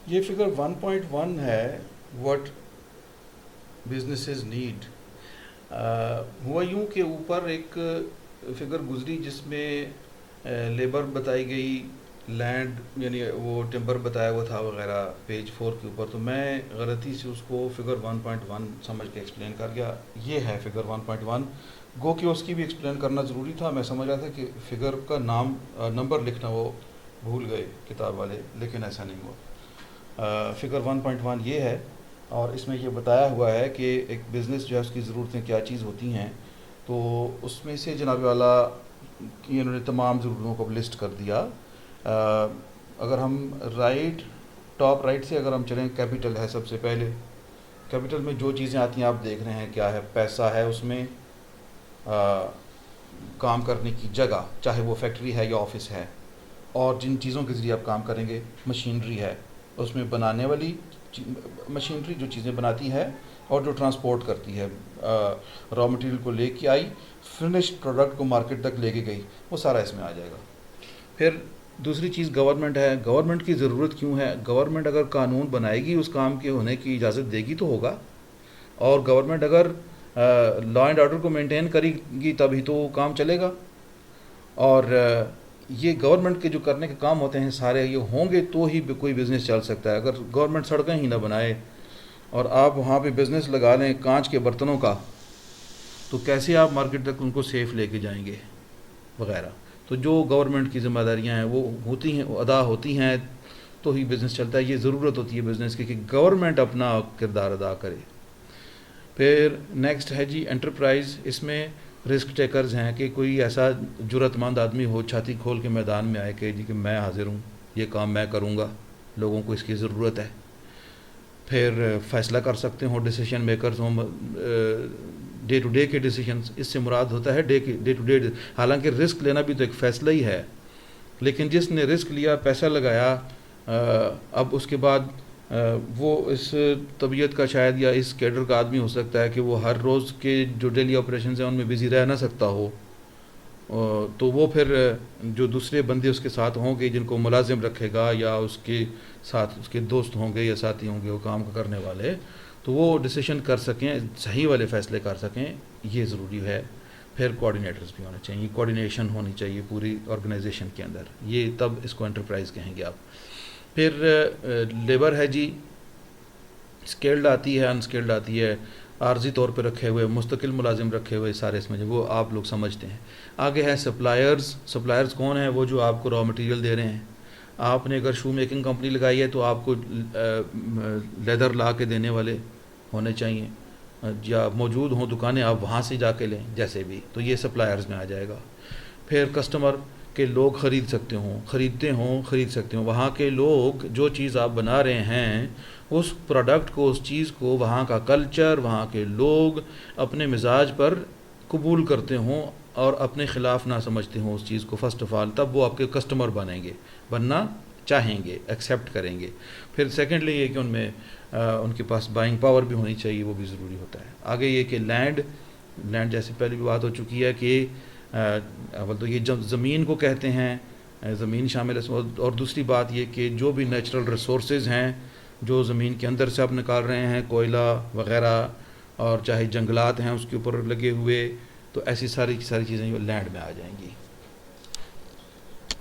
یہ فگر 1.1 ہے what businesses need. ہوا یوں کہ اوپر ایک فگر گزری جس میں لیبر بتائی گئی، لینڈ یعنی وہ ٹمبر بتایا ہوا تھا وغیرہ پیج 4 کے اوپر. تو میں غلطی سے اس کو فگر 1.1 سمجھ کے ایکسپلین کر گیا. یہ ہے فگر 1.1. گو کہ اس کی بھی ایکسپلین کرنا ضروری تھا. میں سمجھ رہا تھا کہ فگر کا نمبر لکھنا وہ بھول گئے کتاب والے، لیکن ایسا نہیں ہوا. فگر 1.1 یہ ہے، اور اس میں یہ بتایا ہوا ہے کہ ایک بزنس جو ہے اس کی ضرورتیں کیا چیز ہوتی ہیں. تو اس میں سے جناب والا انہوں نے تمام ضرورتوں کو لسٹ کر دیا. اگر ہم ٹاپ رائٹ سے اگر ہم چلیں، کیپٹل ہے سب سے پہلے. کیپٹل میں جو چیزیں آتی ہیں آپ دیکھ رہے ہیں کیا ہے. پیسہ ہے اس میں، کام کرنے کی جگہ چاہے وہ فیکٹری ہے یا آفس ہے، اور جن چیزوں کے ذریعے آپ کام کریں گے. مشینری ہے، اس میں بنانے والی مشینری جو چیزیں بناتی ہے اور جو ٹرانسپورٹ کرتی ہے، را مٹیریل کو لے کے آئی، فنشڈ پروڈکٹ کو مارکیٹ تک لے کے گئی، وہ سارا اس میں آ جائے گا. پھر دوسری چیز گورنمنٹ ہے. گورنمنٹ کی ضرورت کیوں ہے؟ گورنمنٹ اگر قانون بنائے گی، اس کام کے ہونے کی اجازت دے گی تو ہوگا. اور گورنمنٹ اگر لا اینڈ آرڈر کو مینٹین کرے گی تبھی تو کام چلے گا. اور یہ گورنمنٹ کے جو کرنے کے کام ہوتے ہیں سارے یہ ہوں گے تو ہی کوئی بزنس چل سکتا ہے. اگر گورنمنٹ سڑکیں ہی نہ بنائے اور آپ وہاں پہ بزنس لگا لیں کانچ کے برتنوں کا، تو کیسے آپ مارکیٹ تک ان کو سیف لے کے جائیں گے وغیرہ. تو جو گورنمنٹ کی ذمہ داریاں ہیں وہ ہوتی ہیں، ادا ہوتی ہیں تو ہی بزنس چلتا ہے. یہ ضرورت ہوتی ہے بزنس کی کہ گورنمنٹ اپنا کردار ادا کرے. پھر نیکسٹ ہے جی انٹرپرائز. اس میں رسک ٹیکرز ہیں کہ کوئی ایسا جرت مند آدمی ہو چھاتی کھول کے میدان میں آئے کہ جی کہ میں حاضر ہوں، یہ کام میں کروں گا، لوگوں کو اس کی ضرورت ہے. پھر فیصلہ کر سکتے ہوں، ڈیسیشن میکرز ہوں، ڈے ٹو ڈے کے ڈیسیشنز. اس سے مراد ہوتا ہے ڈے ٹو ڈے. حالانکہ رسک لینا بھی تو ایک فیصلہ ہی ہے، لیکن جس نے رسک لیا، پیسہ لگایا، اب اس کے بعد وہ اس طبیعت کا شاید یا اس کیڈر کا آدمی ہو سکتا ہے کہ وہ ہر روز کے جو ڈیلی آپریشنز ہیں ان میں بزی رہ نہ سکتا ہو. تو وہ پھر جو دوسرے بندے اس کے ساتھ ہوں گے جن کو ملازم رکھے گا، یا اس کے ساتھ اس کے دوست ہوں گے یا ساتھی ہوں گے وہ کام کرنے والے، تو وہ ڈیسیشن کر سکیں، صحیح والے فیصلے کر سکیں. یہ ضروری ہے. پھر کوآرڈینیٹرز بھی ہونے چاہیے، کوآرڈینیشن ہونی چاہیے پوری آرگنائزیشن کے اندر. یہ تب اس کو انٹرپرائز کہیں گے آپ. پھر لیبر ہے جی، اسکیلڈ آتی ہے، انسکیلڈ آتی ہے، عارضی طور پہ رکھے ہوئے، مستقل ملازم رکھے ہوئے، سارے اس میں وہ آپ لوگ سمجھتے ہیں. آگے ہے سپلائرز. سپلائرز کون ہیں؟ وہ جو آپ کو را مٹیریل دے رہے ہیں. آپ نے اگر شو میکنگ کمپنی لگائی ہے تو آپ کو لیدر لا کے دینے والے ہونے چاہیے، یا موجود ہوں دکانیں آپ وہاں سے جا کے لیں جیسے بھی. تو یہ سپلائرز میں آ جائے گا. پھر کسٹمر کے لوگ خرید سکتے ہوں. وہاں کے لوگ جو چیز آپ بنا رہے ہیں اس پروڈکٹ کو، اس چیز کو، وہاں کا کلچر، وہاں کے لوگ اپنے مزاج پر قبول کرتے ہوں اور اپنے خلاف نہ سمجھتے ہوں اس چیز کو فرسٹ آف آل. تب وہ آپ کے کسٹمر بننا چاہیں گے، ایکسیپٹ کریں گے. پھر سیکنڈلی یہ کہ ان میں ان کے پاس بائنگ پاور بھی ہونی چاہیے، وہ بھی ضروری ہوتا ہے. آگے یہ کہ لینڈ جیسے پہلے بھی بات ہو چکی ہے کہ اول تو یہ زمین کو کہتے ہیں، زمین شامل ہے. اور دوسری بات یہ کہ جو بھی نیچرل ریسورسز ہیں جو زمین کے اندر سے آپ نکال رہے ہیں، کوئلہ وغیرہ، اور چاہے جنگلات ہیں اس کے اوپر لگے ہوئے، تو ایسی ساری چیزیں لینڈ میں آ جائیں گی.